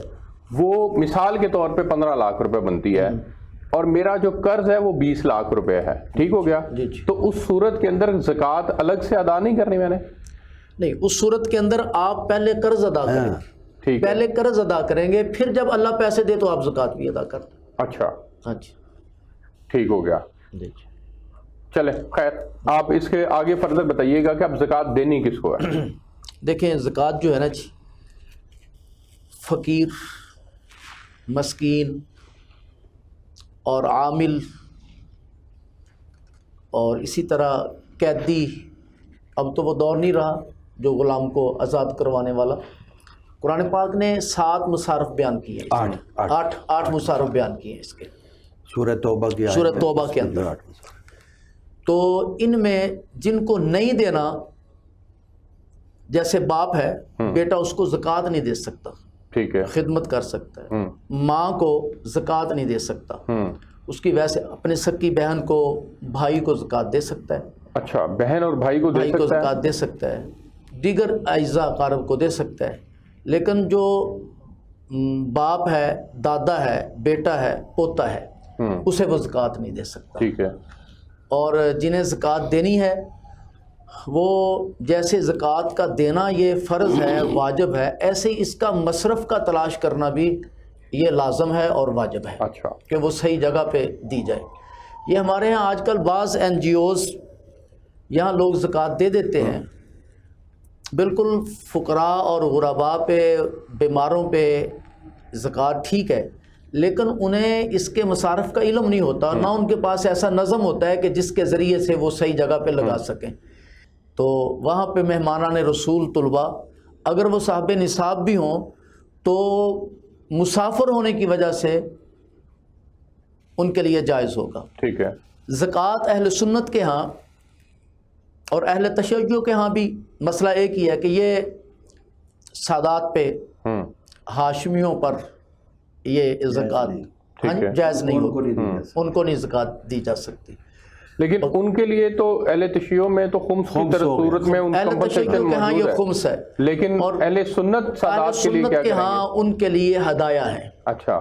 وہ مثال کے طور پہ 15 لاکھ روپے بنتی ہے، اور میرا جو قرض ہے وہ 20 لاکھ روپے ہے، ٹھیک ہو گیا، تو اس صورت کے اندر زکوٰۃ الگ سے ادا نہیں کرنی میں نے؟ نہیں، اس صورت کے اندر آپ پہلے قرض ادا کریں گے، پہلے قرض ادا کریں گے، پھر جب اللہ پیسے دے تو آپ زکوٰۃ بھی ادا کر دیں۔ اچھا، ہاں جی، ٹھیک ہو گیا، جی، چلے خیر، آپ اس کے آگے فردر بتائیے گا کہ اب زکوٰۃ دینی کس کو ہے؟ دیکھیں زکوٰۃ جو ہے نا جی، فقیر، مسکین اور عامل اور اسی طرح قیدی، اب تو وہ دور نہیں رہا جو غلام کو آزاد کروانے والا، قرآن پاک نے 7 مصارف بیان کیے ہیں، 8 مصارف بیان کیے ہیں اس کے سورہ توبہ کی سورہ توبہ کے اندر۔ تو ان میں جن کو نہیں دینا، جیسے باپ ہے، بیٹا اس کو زکوٰۃ نہیں دے سکتا، ٹھیک ہے، خدمت کر سکتا ہے، ماں کو زکوٰۃ نہیں دے سکتا، اس کی ویسے اپنے سکی بہن کو، بھائی کو زکوٰۃ دے سکتا ہے، اچھا بہن اور بھائی کو دے سکتا ہے، زکوٰۃ دے سکتا ہے، دیگر اعزاء اقارب کو دے سکتا ہے، لیکن جو باپ ہے، دادا ہے، بیٹا ہے، پوتا ہے، اسے وہ زکوٰۃ نہیں دے سکتا۔ ٹھیک ہے، اور جنہیں زکوٰۃ دینی ہے وہ جیسے زکوٰۃ کا دینا یہ فرض ہے، واجب ہے، ایسے ہی اس کا مصرف کا تلاش کرنا بھی یہ لازم ہے اور واجب ہے، اچھا، کہ وہ صحیح جگہ پہ دی جائے۔ یہ ہمارے ہاں آج کل بعض NGOs یہاں لوگ زکوٰۃ دے دیتے ہیں، بالکل فقراء اور غرباء پہ، بیماروں پہ زکوٰۃ ٹھیک ہے، لیکن انہیں اس کے مصارف کا علم نہیں ہوتا، نہ ان کے پاس ایسا نظم ہوتا ہے کہ جس کے ذریعے سے وہ صحیح جگہ پہ لگا سکیں۔ تو وہاں پہ مہمانان رسول طلباء اگر وہ صاحب نصاب بھی ہوں تو مسافر ہونے کی وجہ سے ان کے لیے جائز ہوگا۔ ٹھیک ہے۔ زکوٰۃ اہل سنت کے ہاں اور اہل تشیع کے ہاں بھی مسئلہ ایک ہی ہے کہ یہ سادات پہ، ہاشمیوں پر یہ زکوٰۃ جائز نہیں ہوگی، ان کو نہیں زکوٰۃ دی جا سکتی۔ لیکن ان کے لیے تو اہل تشیع میں تو خمس کی صورت میں ان اہل تشیع کے ہاں یہ خمس ہے، لیکن اہل سنت سادات کے لیے کیا کے ہاں ان کے لیے ہدایہ ہے۔ اچھا،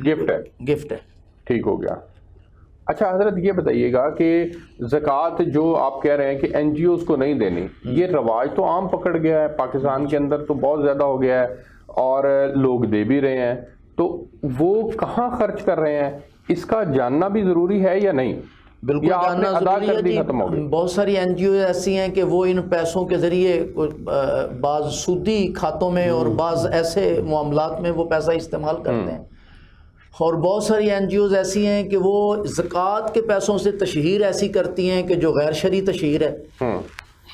گفٹ ہے، گفٹ ہے، ٹھیک ہو گیا۔ اچھا حضرت یہ بتائیے گا کہ زکوٰۃ جو آپ کہہ رہے ہیں کہ این جی اوز کو نہیں دینی، یہ رواج تو عام پکڑ گیا ہے پاکستان کے اندر، تو بہت زیادہ ہو گیا ہے اور لوگ دے بھی رہے ہیں، تو وہ کہاں خرچ کر رہے ہیں، اس کا جاننا بھی ضروری ہے یا نہیں؟ بالکل جاننا ضروری ہے جی۔ بہت ساری این جی او ایسی ہیں کہ وہ ان پیسوں کے ذریعے بعض سودی کھاتوں میں اور بعض ایسے معاملات میں وہ پیسہ استعمال کرتے ہیں، اور بہت ساری این جی اوز ایسی ہیں کہ وہ زکوٰۃ کے پیسوں سے تشہیر ایسی کرتی ہیں کہ جو غیر شرعی تشہیر ہے،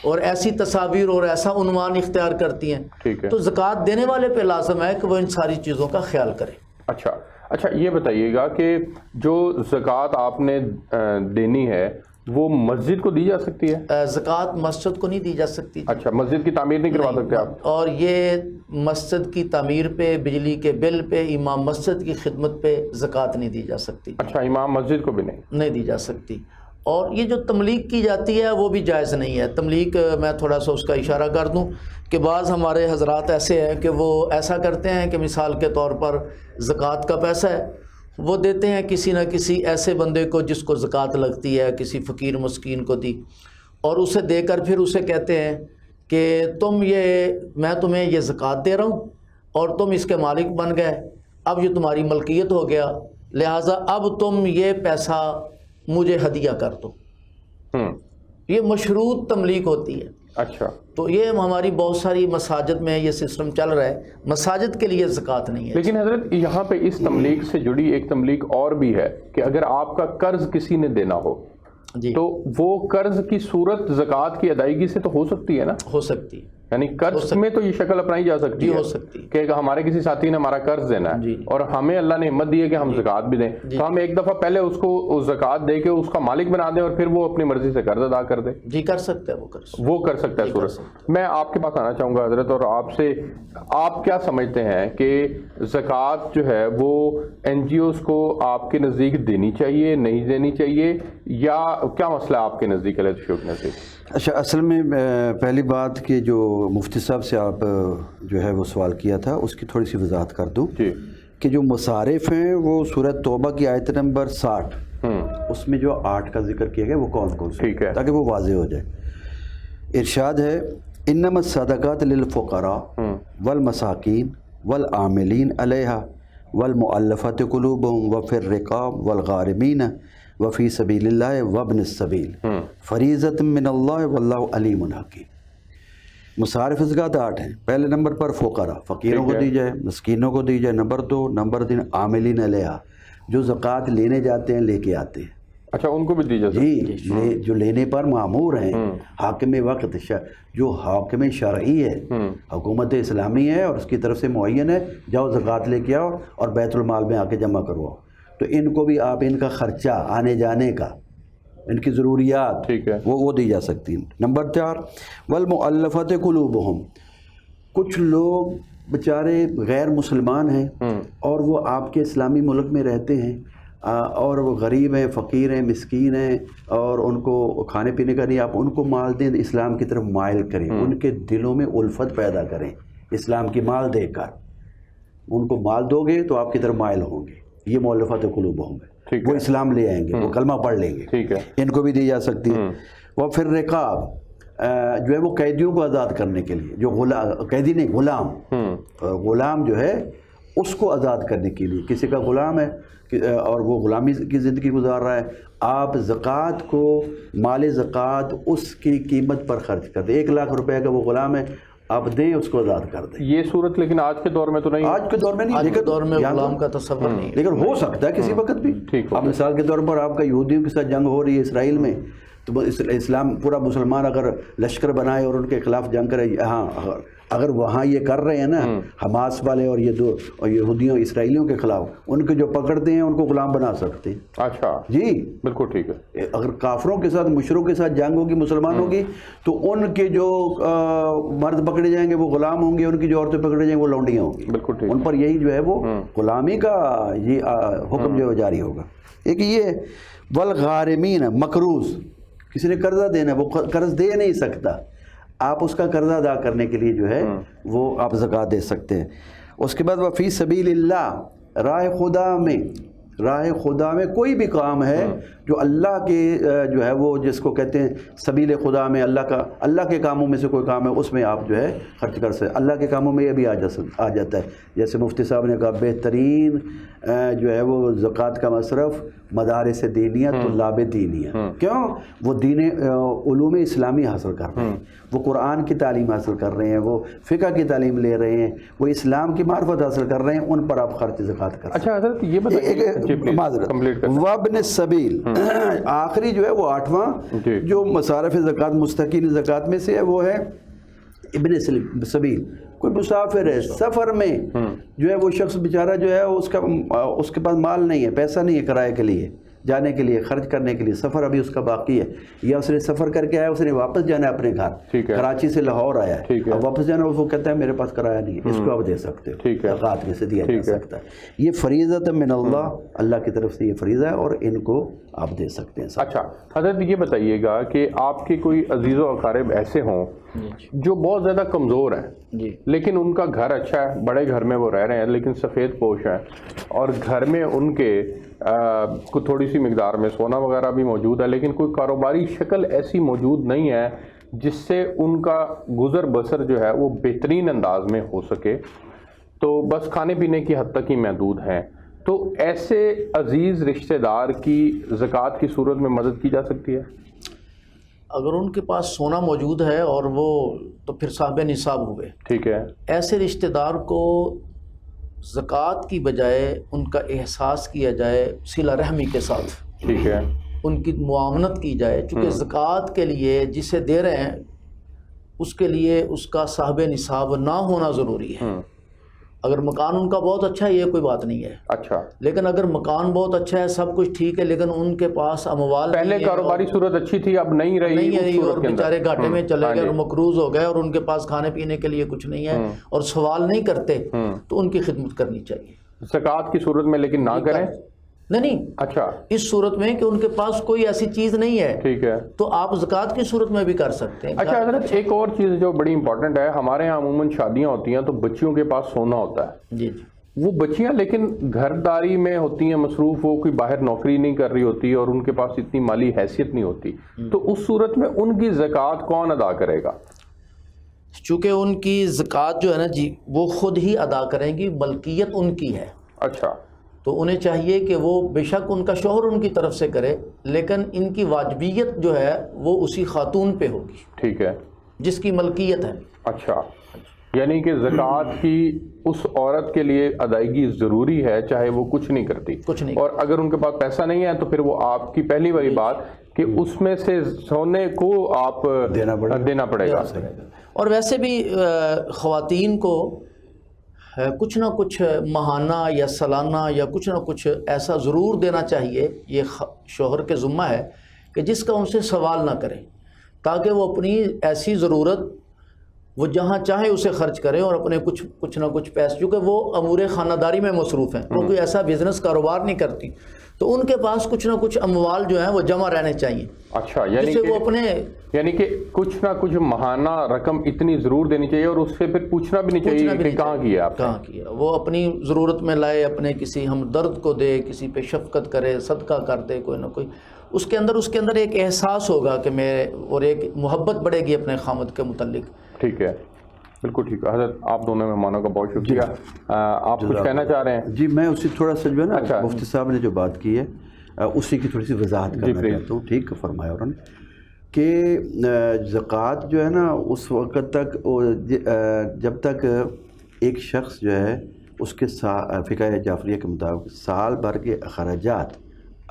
اور ایسی تصاویر اور ایسا عنوان اختیار کرتی ہیں، تو زکوٰۃ دینے والے پہ لازم ہے کہ وہ ان ساری چیزوں کا خیال کرے۔ اچھا یہ بتائیے گا کہ جو زکوٰۃ آپ نے دینی ہے وہ مسجد کو دی جا سکتی ہے؟ زکوٰۃ مسجد کو نہیں دی جا سکتی۔ اچھا، مسجد کی تعمیر نہیں کروا سکتے آپ؟ اور یہ مسجد کی تعمیر پہ، بجلی کے بل پہ، امام مسجد کی خدمت پہ زکوٰۃ نہیں دی جا سکتی۔ اچھا، امام مسجد کو بھی نہیں دی جا سکتی۔ اور یہ جو تملیغ کی جاتی ہے وہ بھی جائز نہیں ہے۔ تملیغ میں تھوڑا سا اس کا اشارہ کر دوں کہ بعض ہمارے حضرات ایسے ہیں کہ وہ ایسا کرتے ہیں کہ مثال کے طور پر زکوٰۃ کا پیسہ ہے وہ دیتے ہیں کسی نہ کسی ایسے بندے کو جس کو زکوٰۃ لگتی ہے، کسی فقیر مسکین کو دی، اور اسے دے کر پھر اسے کہتے ہیں کہ میں تمہیں یہ زکوٰۃ دے رہا ہوں اور تم اس کے مالک بن گئے، اب یہ تمہاری ملکیت ہو گیا، لہٰذا اب تم یہ پیسہ مجھے ہدیہ کر دو۔ یہ مشروط تملیغ ہوتی ہے۔ اچھا، تو یہ ہماری بہت ساری مساجد میں یہ سسٹم چل رہا ہے، مساجد کے لیے زکوٰۃ نہیں ہے۔ لیکن حضرت یہاں پہ اس تملیغ سے جڑی ایک تملیغ اور بھی ہے کہ اگر آپ کا قرض کسی نے دینا ہو جی تو وہ قرض کی صورت زکوٰۃ کی ادائیگی سے تو ہو سکتی ہے نا؟ ہو سکتی ہے، یعنی قرض میں تو یہ شکل اپنائی جا سکتی ہے، ہو سکتی کہ ہمارے کسی ساتھی نے ہمارا قرض دینا ہے اور ہمیں اللہ نے ہمت دی ہے کہ ہم زکوٰۃ بھی دیں، تو ہم ایک دفعہ پہلے اس کو زکوٰۃ دے کے اس کا مالک بنا دیں اور پھر وہ اپنی مرضی سے قرض ادا کر دے۔ جی کر سکتا ہے، وہ کر سکتا ہے صورت۔ میں آپ کے پاس آنا چاہوں گا حضرت، اور آپ سے آپ کیا سمجھتے ہیں کہ زکوٰۃ جو ہے وہ این جی اوز کو آپ کے نزدیک دینی چاہیے، نہیں دینی چاہیے، یا کیا مسئلہ آپ کے نزدیک ہے کے نزدیک؟ اچھا، اصل میں پہلی بات کہ جو مفتی صاحب سے آپ جو ہے وہ سوال کیا تھا اس کی تھوڑی سی وضاحت کر دوں کہ جو مصارف ہیں وہ سورۃ توبہ کی آیت نمبر 60 اس میں جو 8 کا ذکر کیا گیا وہ کون سے، تاکہ وہ واضح ہو جائے۔ ارشاد ہے انما الصدقات للفقراء والمساکین والعاملین علیہا والمؤلفۃ قلوبہم وفی الرقاب والغارمین وفی سبیل اللہ وابن السبیل فریضۃ من اللہ واللہ علیم حکیم۔ مصارف زکوٰۃ 8 ہیں۔ پہلے نمبر پر فقراء، فقیروں کو دی جائے، مسکینوں کو دی جائے۔ نمبر 2 نمبر 3 عاملین علیہا، جو زکوٰۃ لینے جاتے ہیں، لے کے آتے ہیں۔ اچھا، ان کو بھی دی جاتی ہے؟ جی، جو لینے پر مامور ہیں، حاکم وقت، جو حاکم شرعی ہے، حکومت اسلامی ہے اور اس کی طرف سے معین ہے، جاؤ زکوٰۃ لے کے آؤ اور بیت المال میں آ کے جمع کرواؤ، تو ان کو بھی آپ ان کا خرچہ آنے جانے کا، ان کی ضروریات وہ دی جا سکتی ہیں۔ نمبر 4 والمؤلفۃ قلوبہم، کچھ لوگ بیچارے غیر مسلمان ہیں اور وہ آپ کے اسلامی ملک میں رہتے ہیں اور وہ غریب ہیں، فقیر ہیں، مسکین ہیں، اور ان کو کھانے پینے کا نہیں، آپ ان کو مال دیں، اسلام کی طرف مائل کریں، ان کے دلوں میں الفت پیدا کریں، اسلام کی مال دے کر ان کو مال دو گے تو آپ کی طرف مائل ہوں گے۔ یہ مؤلفۃ قلوبہم ہے، وہ اسلام لے آئیں گے، وہ کلمہ پڑھ لیں گے، ان کو بھی دی جا سکتی ہے۔ وہ پھر رقاب، جو ہے وہ قیدیوں کو آزاد کرنے کے لیے، جو قیدی نہیں، غلام جو ہے اس کو آزاد کرنے کے لیے، کسی کا غلام ہے اور وہ غلامی کی زندگی گزار رہا ہے، آپ زکوٰۃ کو، مال زکوٰۃ اس کی قیمت پر خرچ کر دیں۔ 1 لاکھ روپے کا وہ غلام ہے، آپ دیں اس کو آزاد کر دیں. یہ صورت لیکن آج کے دور میں تو نہیں, آج کے دور میں نہیں, آج کے دور میں غلام کا تصور نہیں ہے, لیکن ہو سکتا ہے کسی وقت بھی. اب مثال کے طور پر آپ کا یہودیوں کے ساتھ جنگ ہو رہی ہے اسرائیل میں, تو اسلام پورا مسلمان اگر لشکر بنائے اور ان کے خلاف جنگ کرے, ہاں اگر وہاں یہ کر رہے ہیں نا حماس والے اور یہ دو یہودیوں اسرائیلیوں کے خلاف, ان کے جو پکڑتے ہیں ان کو غلام بنا سکتے ہیں. اچھا جی بالکل ٹھیک ہے. اگر کافروں کے ساتھ مشرکوں کے ساتھ جنگ ہوگی مسلمانوں کی, تو ان کے جو مرد پکڑے جائیں گے وہ غلام ہوں گے, ان کی جو عورتیں پکڑے جائیں گے وہ لونڈیاں ہوں گی. بالکل ٹھیک. ان پر یہی جو ہے وہ غلامی کا یہ حکم جو ہے جاری ہوگا. ایک یہ والغارمین مقروض, کسی نے قرضہ دینا, وہ قرض دے نہیں سکتا, آپ اس کا قرضہ ادا کرنے کے لیے جو ہے وہ آپ زکوٰۃ دے سکتے ہیں. اس کے بعد وفی سبیل اللہ, راہ خدا میں کوئی بھی کام ہے جو اللہ کے جو ہے وہ جس کو کہتے ہیں سبیل خدا میں, اللہ کے کاموں میں سے کوئی کام ہے, اس میں آپ جو ہے خرچ کر سکتے. اللہ کے کاموں میں یہ بھی آ جاتا ہے. جیسے مفتی صاحب نے کہا بہترین جو ہے وہ زکوٰۃ کا مصرف مدارس دینیہ, طلاب دینیہ. کیوں؟ وہ دین علوم اسلامی حاصل کر رہے ہیں, وہ قرآن کی تعلیم حاصل کر رہے ہیں, وہ فقہ کی تعلیم لے رہے ہیں, وہ اسلام کی معرفت حاصل کر رہے ہیں, ان پر آپ خرچ زکوٰۃ کر. اچھا حضرت یہ بتائیے معذرت, وابن السبیل آخری جو ہے وہ 8واں جو مصارف زکوٰۃ مستقل زکوٰۃ میں سے ہے, وہ ہے ابن سبیل. کوئی مسافر ہے سفر میں, جو ہے وہ شخص بیچارہ جو ہے اس کے پاس مال نہیں ہے, پیسہ نہیں ہے کرائے کے لیے جانے کے لیے, خرچ کرنے کے لیے, سفر ابھی اس کا باقی ہے, یا اس نے سفر کر کے آیا, اس نے واپس جانا ہے اپنے گھر, کراچی سے لاہور آیا ہے, اب واپس جانا, وہ کہتا ہے میرے پاس کرایہ نہیں ہے, اس کو آپ دے سکتے ہو, زکوٰۃ میں سے دیا جا سکتا ہے. یہ فریضۃ من اللہ, اللہ کی طرف سے یہ فریضہ ہے, اور ان کو آپ دے سکتے ہیں. اچھا حضرت یہ بتائیے گا کہ آپ کے کوئی عزیز و اقارب ایسے ہوں جو بہت زیادہ کمزور ہیں, لیکن ان کا گھر اچھا ہے, بڑے گھر میں وہ رہ رہے ہیں, لیکن سفید پوش ہیں, اور گھر میں ان کے کو تھوڑی سی مقدار میں سونا وغیرہ بھی موجود ہے, لیکن کوئی کاروباری شکل ایسی موجود نہیں ہے جس سے ان کا گزر بسر جو ہے وہ بہترین انداز میں ہو سکے, تو بس کھانے پینے کی حد تک ہی محدود ہیں, تو ایسے عزیز رشتہ دار کی زکوٰۃ کی صورت میں مدد کی جا سکتی ہے؟ اگر ان کے پاس سونا موجود ہے اور وہ تو پھر صاحب نصاب ہوئے. ٹھیک ہے. ایسے رشتہ دار کو زکوٰۃ کی بجائے ان کا احساس کیا جائے صلہ رحمی کے ساتھ. ٹھیک ہے. ان کی معاونت کی جائے, چونکہ زکوٰۃ کے لیے جسے دے رہے ہیں اس کے لیے اس کا صاحب نصاب نہ ہونا ضروری ہے. اگر مکان ان کا بہت اچھا ہے یہ کوئی بات نہیں ہے. اچھا. لیکن اگر مکان بہت اچھا ہے, سب کچھ ٹھیک ہے, لیکن ان کے پاس اموال پہلے کاروباری صورت اچھی تھی, اب نہیں رہی, اور بیچارے گھاٹے میں چلے گئے اور مقروض ہو گئے, اور ان کے پاس کھانے پینے کے لیے کچھ نہیں ہے, اور سوال نہیں کرتے, تو ان کی خدمت کرنی چاہیے زکوٰۃ کی صورت میں, لیکن نہ کریں. نہیں. اچھا. اس صورت میں کہ ان کے پاس کوئی ایسی چیز نہیں ہے, ٹھیک ہے, تو آپ زکوٰۃ کی صورت میں بھی کر سکتے ہیں. اچھا حضرت ایک اور چیز جو بڑی امپورٹنٹ ہے, ہمارے یہاں عموماً شادیاں ہوتی ہیں تو بچیوں کے پاس سونا ہوتا ہے. جی. وہ بچیاں لیکن گھرداری میں ہوتی ہیں مصروف, وہ کوئی باہر نوکری نہیں کر رہی ہوتی, اور ان کے پاس اتنی مالی حیثیت نہیں ہوتی, تو اس صورت میں ان کی زکوٰۃ کون ادا کرے گا؟ چونکہ ان کی زکوٰۃ جو ہے نا جی وہ خود ہی ادا کریں گی, ملکیت ان کی ہے. اچھا. تو انہیں چاہیے کہ وہ بے شک ان کا شوہر ان کی طرف سے کرے, لیکن ان کی واجبیت جو ہے وہ اسی خاتون پہ ہوگی. ٹھیک ہے. جس کی ملکیت ہے. اچھا, یعنی کہ زکوٰۃ کی اس عورت کے لیے ادائیگی ضروری ہے چاہے وہ کچھ نہیں کرتی, اور اگر ان کے پاس پیسہ نہیں ہے تو پھر وہ آپ کی پہلی والی بات کہ اس میں سے سونے کو آپ دینا پڑے گا. اور ویسے بھی خواتین کو کچھ نہ کچھ ماہانہ یا سالانہ یا کچھ نہ کچھ ایسا ضرور دینا چاہیے, یہ شوہر کے ذمہ ہے کہ جس کا ان سے سوال نہ کریں, تاکہ وہ اپنی ایسی ضرورت وہ جہاں چاہے اسے خرچ کریں, اور اپنے کچھ نہ کچھ پیسے, چونکہ وہ امور خانہ داری میں مصروف ہیں, وہ کوئی ایسا بزنس کاروبار نہیں کرتی, تو ان کے پاس کچھ نہ کچھ اموال جو ہیں وہ جمع رہنے چاہیے. اچھا, یعنی کہ کچھ نہ کچھ ماہانہ رقم اتنی ضرور دینی چاہیے, اور اس سے پھر پوچھنا بھی نہیں چاہیے کہ کہاں کیا آپ, کہاں کیا. وہ اپنی ضرورت میں لائے, اپنے کسی ہمدرد کو دے, کسی پہ شفقت کرے, صدقہ کر دے, کوئی نہ کوئی اس کے اندر ایک احساس ہوگا کہ میں, اور ایک محبت بڑھے گی اپنے خامد کے متعلق. ٹھیک ہے, بالکل ٹھیک ہے. حضرت آپ دونوں مہمانوں کا بہت شکریہ. آپ کچھ کہنا چاہ رہے ہیں؟ جی, میں اسی تھوڑا سا جو ہے نا مفتی صاحب نے جو بات کی ہے اسی کی تھوڑی سی وضاحت کرنا چاہتا ہوں. ٹھیک فرمایا انہوں نے کہ زکوٰۃ جو ہے نا اس وقت تک جب تک ایک شخص جو ہے اس کے فقہ جعفریہ کے مطابق سال بھر کے اخراجات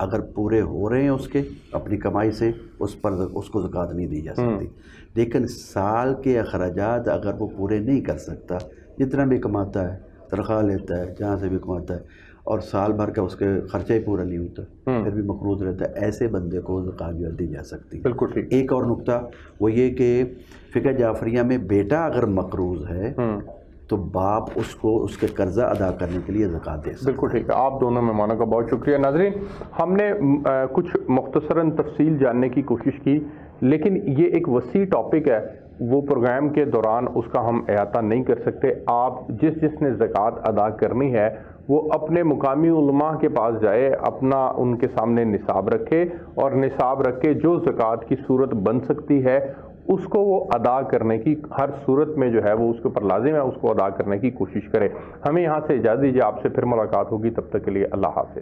اگر پورے ہو رہے ہیں اس کے اپنی کمائی سے اس کو زکوٰۃ نہیں دی جا سکتی. لیکن سال کے اخراجات اگر وہ پورے نہیں کر سکتا، جتنا بھی کماتا ہے، تنخواہ لیتا ہے، جہاں سے بھی کماتا ہے، اور سال بھر کا اس کے خرچہ ہی پورا نہیں ہوتا، پھر بھی مقروض رہتا ہے، ایسے بندے کو زکوٰۃ جو دی جا سکتی ہے. بالکل ٹھیک. ایک اور نقطہ وہ یہ کہ فقہ جعفریہ میں بیٹا اگر مقروض ہے تو باپ اس کو اس کے قرضہ ادا کرنے کے لیے زکوٰۃ دے سکتا ہے. بالکل ٹھیک ہے. آپ دونوں مہمانوں کا بہت شکریہ. ناظرین، ہم نے کچھ مختصراً تفصیل جاننے کی کوشش کی، لیکن یہ ایک وسیع ٹاپک ہے، وہ پروگرام کے دوران اس کا ہم احاطہ نہیں کر سکتے. آپ جس نے زکوٰۃ ادا کرنی ہے وہ اپنے مقامی علماء کے پاس جائے، اپنا ان کے سامنے نصاب رکھے، اور نصاب رکھ کے جو زکوٰۃ کی صورت بن سکتی ہے اس کو وہ ادا کرنے کی، ہر صورت میں جو ہے وہ اس کے اوپر لازم ہے، اس کو ادا کرنے کی کوشش کرے. ہمیں یہاں سے اجازت دیجیے، آپ سے پھر ملاقات ہوگی، تب تک کے لیے اللہ حافظ.